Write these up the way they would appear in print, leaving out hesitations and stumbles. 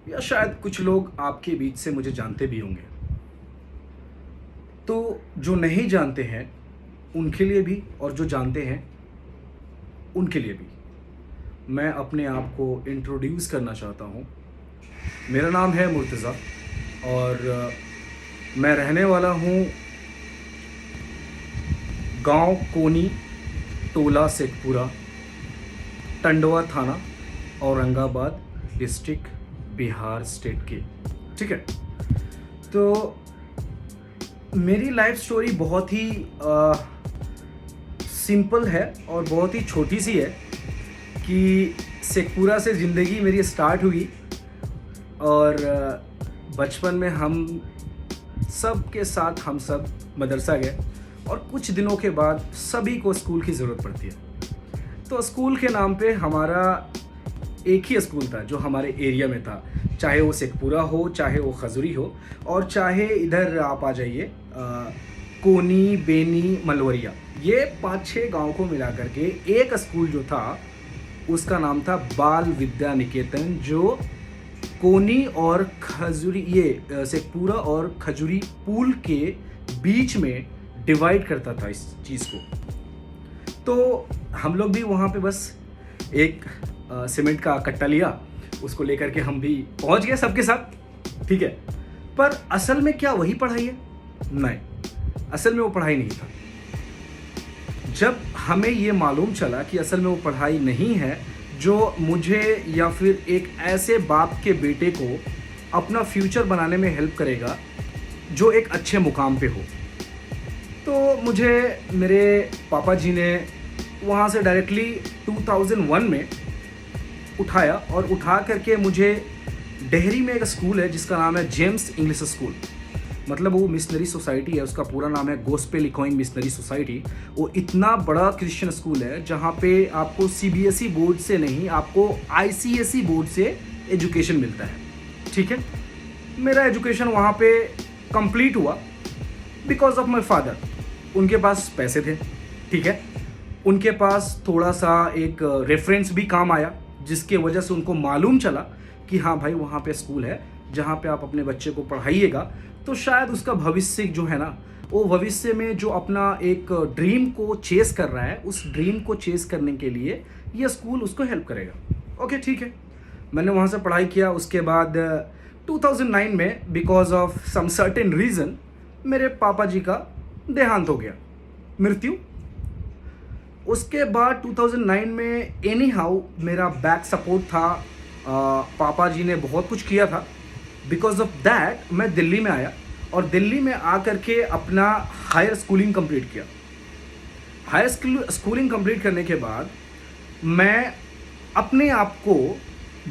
या शायद कुछ लोग आपके बीच से मुझे जानते भी होंगे। तो जो नहीं जानते हैं उनके लिए भी और जो जानते हैं उनके लिए भी मैं अपने आप को इंट्रोड्यूस करना चाहता हूँ। मेरा नाम है मुर्तज़ा और मैं रहने वाला हूँ गांव कोनी, टोला शेखपुरा, टंडवा थाना, औरंगाबाद डिस्ट्रिक्ट, बिहार स्टेट के। ठीक है। तो मेरी लाइफ स्टोरी बहुत ही सिंपल है और बहुत ही छोटी सी है कि शेखपुरा से ज़िंदगी मेरी स्टार्ट हुई और बचपन में हम सब के साथ हम सब मदरसा गए और कुछ दिनों के बाद सभी को स्कूल की ज़रूरत पड़ती है। तो स्कूल के नाम पे हमारा एक ही स्कूल था जो हमारे एरिया में था, चाहे वो शेखपुरा हो, चाहे वो खजूरी हो, और चाहे इधर आप आ जाइए कोनी, बेनी, मलवरिया, ये 5-6 गांव को मिला करके एक स्कूल जो था उसका नाम था बाल विद्या निकेतन, जो कोनी और खजूरी, ये शेखपुरा और खजूरी पुल के बीच में डिवाइड करता था इस चीज़ को। तो हम लोग भी वहाँ पे बस एक सीमेंट का कट्टा लिया, उसको लेकर के हम भी पहुँच गए सबके साथ। ठीक है। पर असल में क्या वही पढ़ाई है? नहीं, असल में वो पढ़ाई नहीं था। जब हमें ये मालूम चला कि असल में वो पढ़ाई नहीं है जो मुझे या फिर एक ऐसे बाप के बेटे को अपना फ्यूचर बनाने में हेल्प करेगा जो एक अच्छे मुकाम पे हो, तो मुझे मेरे पापा जी ने वहाँ से डायरेक्टली 2001 में उठाया और उठा करके मुझे डेहरी में एक स्कूल है जिसका नाम है जेम्स इंग्लिश स्कूल, मतलब वो मिशनरी सोसाइटी है, उसका पूरा नाम है गोस्पेल इकोइन मिशनरी सोसाइटी। वो इतना बड़ा क्रिश्चियन स्कूल है जहाँ पे आपको सीबीएसई बोर्ड से नहीं, आपको आईसीएसई बोर्ड से एजुकेशन मिलता है। ठीक है। मेरा एजुकेशन वहाँ पे कंप्लीट हुआ बिकॉज ऑफ माई फादर। उनके पास पैसे थे। ठीक है। उनके पास थोड़ा सा एक रेफरेंस भी काम आया जिसके वजह से उनको मालूम चला कि हाँ भाई वहाँ पे स्कूल है जहाँ पे आप अपने बच्चे को पढ़ाइएगा तो शायद उसका भविष्य जो है ना, वो भविष्य में जो अपना एक ड्रीम को चेस कर रहा है, उस ड्रीम को चेस करने के लिए ये स्कूल उसको हेल्प करेगा। ओके, ठीक है। मैंने वहाँ से पढ़ाई किया। उसके बाद 2009 में because of some certain reason मेरे पापा जी का देहांत हो गया, मृत्यु। उसके बाद 2009 में एनी हाउ मेरा बैक सपोर्ट था, पापा जी ने बहुत कुछ किया था। बिकॉज ऑफ दैट मैं दिल्ली में आया और दिल्ली में आकर के अपना हायर स्कूलिंग कंप्लीट किया। हायर स्कूलिंग कंप्लीट करने के बाद मैं अपने आप को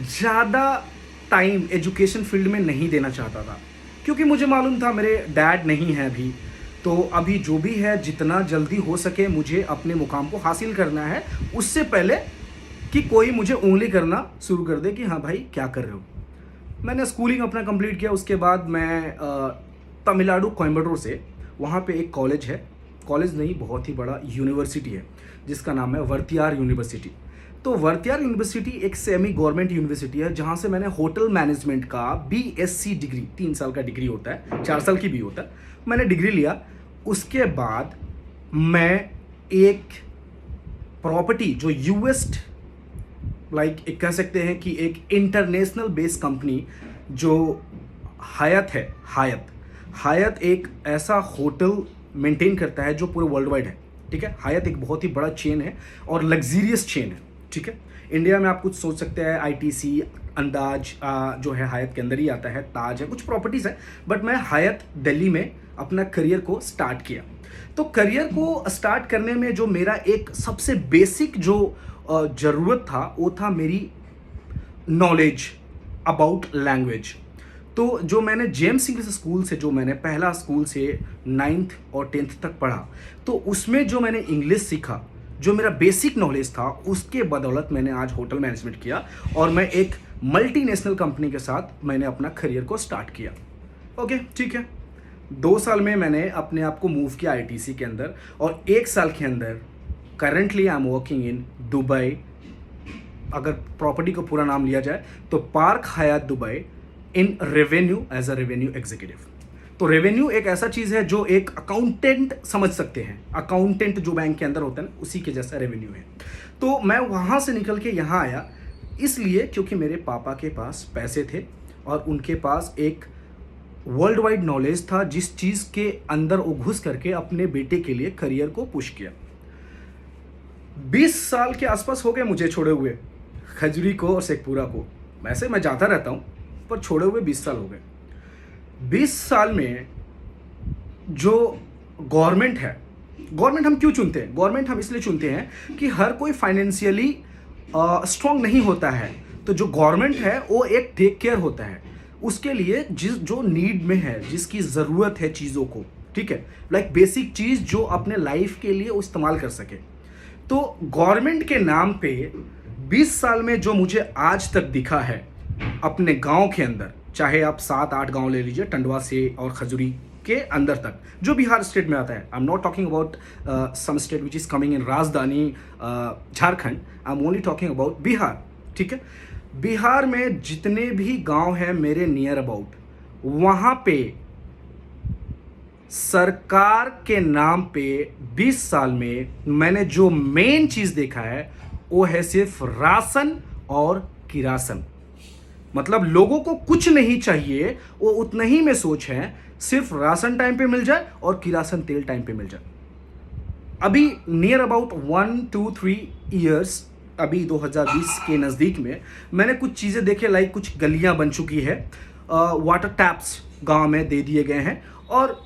ज़्यादा टाइम एजुकेशन फील्ड में नहीं देना चाहता था, क्योंकि मुझे मालूम था मेरे डैड नहीं है अभी, तो अभी जो भी है जितना जल्दी हो सके मुझे अपने मुकाम को हासिल करना है, उससे पहले कि कोई मुझे उंगली करना शुरू कर दे कि हाँ भाई क्या कर रहे हो। मैंने स्कूलिंग अपना कंप्लीट किया। उसके बाद मैं तमिलनाडु कोयम्बटूर से, वहाँ पे एक कॉलेज है, कॉलेज नहीं बहुत ही बड़ा यूनिवर्सिटी है जिसका नाम है वर्तियार यूनिवर्सिटी। तो वर्तियार यूनिवर्सिटी एक सेमी गवर्नमेंट यूनिवर्सिटी है जहाँ से मैंने होटल मैनेजमेंट का बीएससी डिग्री, 3 साल का डिग्री होता है, 4 साल की भी होता है, मैंने डिग्री लिया। उसके बाद मैं एक प्रॉपर्टी जो यूएस एक कह सकते हैं कि एक इंटरनेशनल बेस कंपनी जो हायत है, हायत एक ऐसा होटल मेंटेन करता है जो पूरे वर्ल्ड वाइड है। ठीक है। हायत एक बहुत ही बड़ा चेन है और लग्जीरियस चेन है। ठीक है। इंडिया में आप कुछ सोच सकते हैं, आईटीसी, अंदाज जो है हायत के अंदर ही आता है, ताज है, कुछ प्रॉपर्टीज़ है, बट मैं हायत दिल्ली में अपना करियर को स्टार्ट किया। तो करियर को स्टार्ट करने में जो मेरा एक सबसे बेसिक जो ज़रूरत था वो था मेरी नॉलेज अबाउट लैंग्वेज। तो जो मैंने जेम्स इंग्लिश स्कूल से, जो मैंने पहला स्कूल से 9th और 10th तक पढ़ा, तो उसमें जो मैंने इंग्लिश सीखा, जो मेरा बेसिक नॉलेज था, उसके बदौलत मैंने आज होटल मैनेजमेंट किया और मैं एक मल्टीनेशनल कंपनी के साथ मैंने अपना करियर को स्टार्ट किया। ओके, ठीक है। 2 साल में मैंने अपने आप को मूव किया आईटीसी के अंदर और 1 साल के अंदर currently I am working in Dubai. अगर प्रॉपर्टी का पूरा नाम लिया जाए तो Park Hyatt Dubai, in revenue as a revenue executive. तो रेवेन्यू एक ऐसा चीज़ है जो एक अकाउंटेंट समझ सकते हैं, अकाउंटेंट जो बैंक के अंदर होता है ना, उसी के जैसा रेवेन्यू है। तो मैं वहाँ से निकल के यहाँ आया इसलिए क्योंकि मेरे पापा के पास पैसे थे और उनके पास एक वर्ल्ड वाइड नॉलेज था जिस चीज़ के अंदर वो घुस करके अपने बेटे के लिए करियर को पुश किया। 20 साल के आसपास हो गए मुझे छोड़े हुए खजूरी को और शेखपुरा को। वैसे मैं जाता रहता हूँ पर छोड़े हुए 20 साल हो गए। 20 साल में जो गवर्नमेंट है, गवर्नमेंट हम क्यों चुनते हैं? गवर्नमेंट हम इसलिए चुनते हैं कि हर कोई फाइनेंशियली स्ट्रांग नहीं होता है, तो जो गवर्नमेंट है वो एक टेक केयर होता है उसके लिए जो नीड में है, जिसकी ज़रूरत है चीज़ों को, ठीक है, लाइक बेसिक चीज़ जो अपने लाइफ के लिए वो इस्तेमाल कर सके। तो गवर्नमेंट के नाम पे 20 साल में जो मुझे आज तक दिखा है अपने गांव के अंदर, चाहे आप 7-8 गांव ले लीजिए, टंडवा से और खजूरी के अंदर तक, जो बिहार स्टेट में आता है। I am not talking about some state which is coming in राजधानी Jharkhand, I am only talking about Bihar, ठीक है। बिहार में जितने भी गांव हैं मेरे नियर अबाउट, वहां पे सरकार के नाम पे 20 साल में मैंने जो मेन चीज देखा है वो है सिर्फ राशन और किरासन। मतलब लोगों को कुछ नहीं चाहिए, वो उतना ही में सोच है, सिर्फ राशन टाइम पे मिल जाए और किरासन तेल टाइम पे मिल जाए। अभी नियर अबाउट 1-2-3 ईयर्स, अभी 2020 के नज़दीक में मैंने कुछ चीज़ें देखे, लाइक कुछ गलियां बन चुकी है, वाटर टैप्स गांव में दे दिए गए हैं और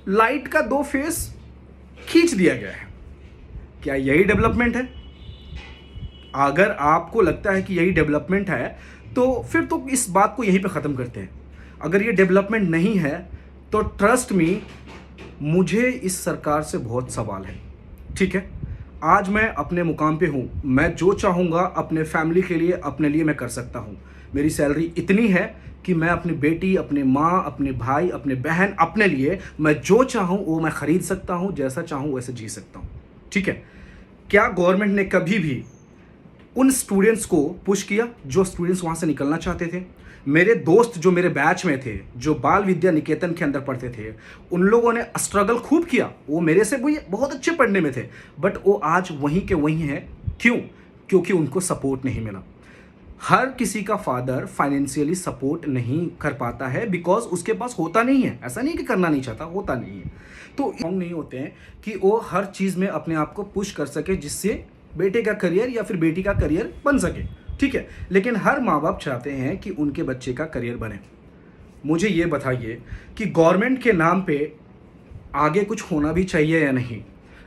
लाइट का 2 फेस खींच दिया गया है। क्या यही डेवलपमेंट है? अगर आपको लगता है कि यही डेवलपमेंट है तो फिर तो इस बात को यहीं पे ख़त्म करते हैं। अगर ये डेवलपमेंट नहीं है तो ट्रस्ट मी, मुझे इस सरकार से बहुत सवाल है, ठीक है। आज मैं अपने मुकाम पे हूँ, मैं जो चाहूँगा अपने फैमिली के लिए, अपने लिए मैं कर सकता हूँ। मेरी सैलरी इतनी है कि मैं अपनी बेटी, अपने माँ, अपने भाई, अपने बहन, अपने लिए मैं जो चाहूँ वो मैं ख़रीद सकता हूँ, जैसा चाहूँ वैसे जी सकता हूँ, ठीक है। क्या गवर्नमेंट ने कभी भी उन स्टूडेंट्स को पुश किया जो स्टूडेंट्स वहाँ से निकलना चाहते थे? मेरे दोस्त जो मेरे बैच में थे, जो बाल विद्या निकेतन के अंदर पढ़ते थे, उन लोगों ने स्ट्रगल खूब किया। वो मेरे से भी बहुत अच्छे पढ़ने में थे, बट वो आज वहीं के वहीं हैं। क्यों? क्योंकि उनको सपोर्ट नहीं मिला। हर किसी का फादर फाइनेंशियली सपोर्ट नहीं कर पाता है बिकॉज उसके पास होता नहीं है। ऐसा नहीं कि करना नहीं चाहता, होता नहीं है। तो हम नहीं होते हैं कि वो हर चीज़ में अपने आप को पुश कर सके जिससे बेटे का करियर या फिर बेटी का करियर बन सके, ठीक है। लेकिन हर माँ बाप चाहते हैं कि उनके बच्चे का करियर बने। मुझे ये बताइए कि गवर्नमेंट के नाम पे आगे कुछ होना भी चाहिए या नहीं?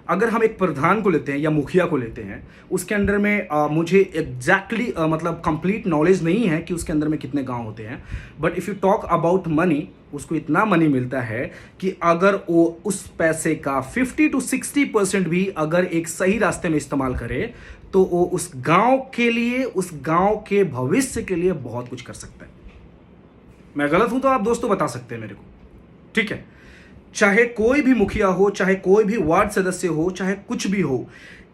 अगर हम एक प्रधान को लेते हैं या मुखिया को लेते हैं, उसके अंदर में मुझे एग्जैक्टली मतलब कंप्लीट नॉलेज नहीं है कि उसके अंदर में कितने गांव होते हैं, but if you talk about money, उसको इतना मनी मिलता है कि अगर वो उस पैसे का 50 to 60% भी अगर एक सही रास्ते में इस्तेमाल करे तो वो उस गांव के लिए, उस गांव के भविष्य के लिए बहुत कुछ कर सकता है। मैं गलत हूं तो आप दोस्तों बता सकते हैं मेरे को, ठीक है। चाहे कोई भी मुखिया हो, चाहे कोई भी वार्ड सदस्य हो, चाहे कुछ भी हो,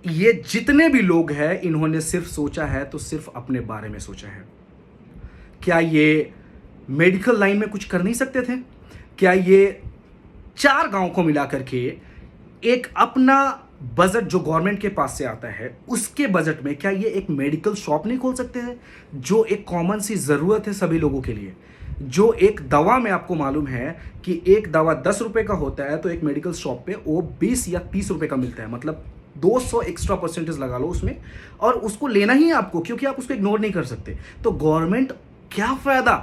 ये जितने भी लोग हैं इन्होंने सिर्फ सोचा है तो सिर्फ अपने बारे में सोचा है। क्या ये मेडिकल लाइन में कुछ कर नहीं सकते थे? क्या ये 4 गांव को मिला करके एक अपना बजट जो गवर्नमेंट के पास से आता है उसके बजट में क्या ये एक मेडिकल शॉप नहीं खोल सकते हैं, जो एक कॉमन सी ज़रूरत है सभी लोगों के लिए? जो एक दवा में आपको मालूम है कि एक दवा 10 रुपए का होता है तो एक मेडिकल शॉप पे वो 20 या 30 रुपए का मिलता है, मतलब 200 एक्स्ट्रा परसेंटेज लगा लो उसमें, और उसको लेना ही है आपको क्योंकि आप उसको इग्नोर नहीं कर सकते। तो गवर्नमेंट क्या फ़ायदा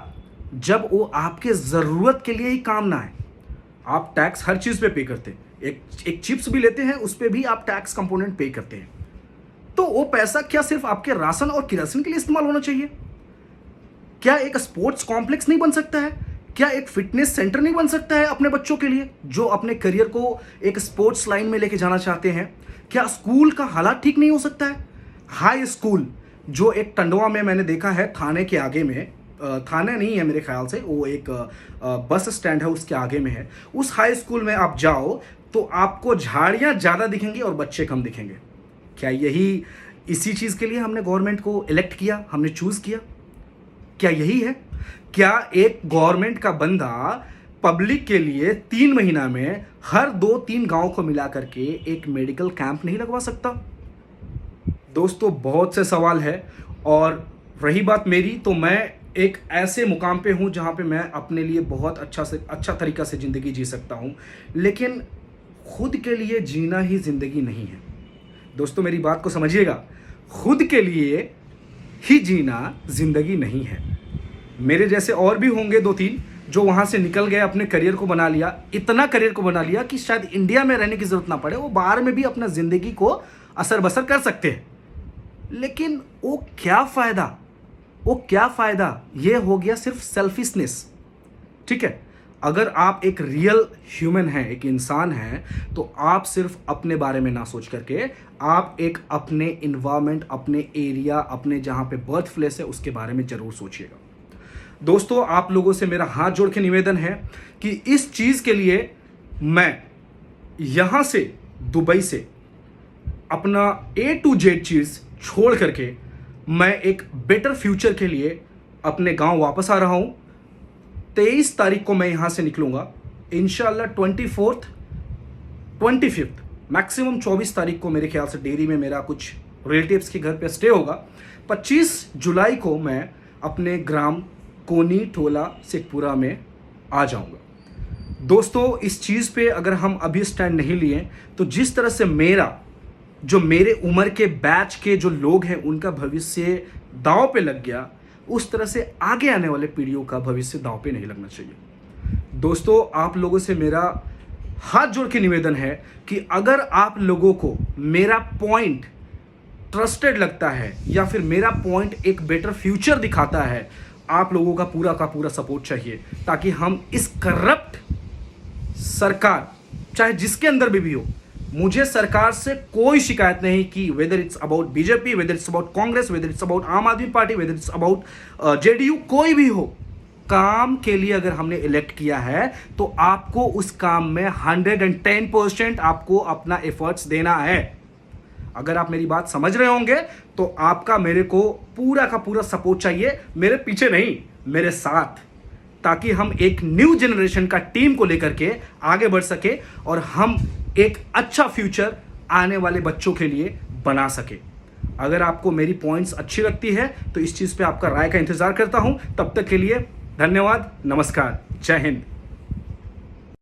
जब वो आपके ज़रूरत के लिए ही काम ना है। आप टैक्स हर चीज़ पे करते हैं, एक चिप्स भी लेते हैं उस पर भी आप टैक्स कंपोनेंट पे करते हैं। तो वो पैसा क्या सिर्फ आपके राशन और किरासन के लिए इस्तेमाल होना चाहिए? क्या एक स्पोर्ट्स कॉम्प्लेक्स नहीं बन सकता है? क्या एक फिटनेस सेंटर नहीं बन सकता है अपने बच्चों के लिए जो अपने करियर को एक स्पोर्ट्स लाइन में लेके जाना चाहते हैं? क्या स्कूल का हालात ठीक नहीं हो सकता है? हाई स्कूल जो एक टंडवा में मैंने देखा है, थाने के आगे में, थाना नहीं है मेरे ख्याल से, वो एक बस स्टैंड है उसके आगे में है। उस हाई स्कूल में आप जाओ तो आपको झाड़ियाँ ज़्यादा दिखेंगी और बच्चे कम दिखेंगे। क्या इसी चीज़ के लिए हमने गवर्नमेंट को इलेक्ट किया, हमने चूज़ किया? क्या यही है? क्या एक गवर्नमेंट का बंदा पब्लिक के लिए 3 महीना में हर 2-3 गांव को मिला करके एक मेडिकल कैंप नहीं लगवा सकता? दोस्तों, बहुत से सवाल है। और रही बात मेरी, तो मैं एक ऐसे मुकाम पे हूँ जहाँ पे मैं अपने लिए बहुत अच्छा तरीका से ज़िंदगी जी सकता हूँ, लेकिन खुद के लिए जीना ही ज़िंदगी नहीं है। दोस्तों, मेरी बात को समझिएगा, खुद के लिए ही जीना ज़िंदगी नहीं है। मेरे जैसे और भी होंगे 2-3 जो वहाँ से निकल गए, अपने करियर को बना लिया, इतना करियर को बना लिया कि शायद इंडिया में रहने की ज़रूरत ना पड़े, वो बाहर में भी अपना ज़िंदगी को असर बसर कर सकते हैं। लेकिन वो क्या फ़ायदा, ये हो गया सिर्फ सेल्फिशनेस। ठीक है, अगर आप एक रियल ह्यूमन हैं, एक इंसान हैं, तो आप सिर्फ अपने बारे में ना सोच करके आप एक अपने इन्वायरमेंट, अपने एरिया, अपने जहाँ पे बर्थ प्लेस है उसके बारे में ज़रूर सोचिएगा। दोस्तों, आप लोगों से मेरा हाथ जोड़ के निवेदन है कि इस चीज़ के लिए मैं यहाँ से, दुबई से, अपना A to Z चीज़ छोड़ करके मैं एक बेटर फ्यूचर के लिए अपने गांव वापस आ रहा हूँ। 23 तारीख को मैं यहाँ से निकलूँगा इंशाल्लाह। 24th 25th मैक्सिमम 24 तारीख को मेरे ख्याल से डेरी में मेरा कुछ रिलेटिव्स के घर पे स्टे होगा। 25 जुलाई को मैं अपने ग्राम कोनी टोला शेखपुरा में आ जाऊँगा। दोस्तों, इस चीज़ पे अगर हम अभी स्टैंड नहीं लिए तो जिस तरह से मेरे उम्र के बैच के जो लोग हैं उनका भविष्य दांव पे लग गया, उस तरह से आगे आने वाले पीढ़ियों का भविष्य दांव पे नहीं लगना चाहिए। दोस्तों, आप लोगों से मेरा हाथ जोड़ के निवेदन है कि अगर आप लोगों को मेरा पॉइंट ट्रस्टेड लगता है या फिर मेरा पॉइंट एक बेटर फ्यूचर दिखाता है, आप लोगों का पूरा सपोर्ट चाहिए, ताकि हम इस करप्ट सरकार, चाहे जिसके अंदर भी हो, मुझे सरकार से कोई शिकायत नहीं कि whether it's about BJP, whether it's about Congress, whether it's about आम आदमी party, whether it's about JDU, कोई भी हो, काम के लिए अगर हमने इलेक्ट किया है तो आपको उस काम में 110% आपको अपना एफर्ट्स देना है। अगर आप मेरी बात समझ रहे होंगे तो आपका मेरे को पूरा सपोर्ट चाहिए, मेरे पीछे नहीं, मेरे साथ, ताकि हम एक न्यू जनरेशन का टीम को लेकर के आगे बढ़ सके और हम एक अच्छा फ्यूचर आने वाले बच्चों के लिए बना सके। अगर आपको मेरी पॉइंट्स अच्छी लगती है तो इस चीज़ पे आपका राय का इंतज़ार करता हूं। तब तक के लिए धन्यवाद, नमस्कार, जय हिंद।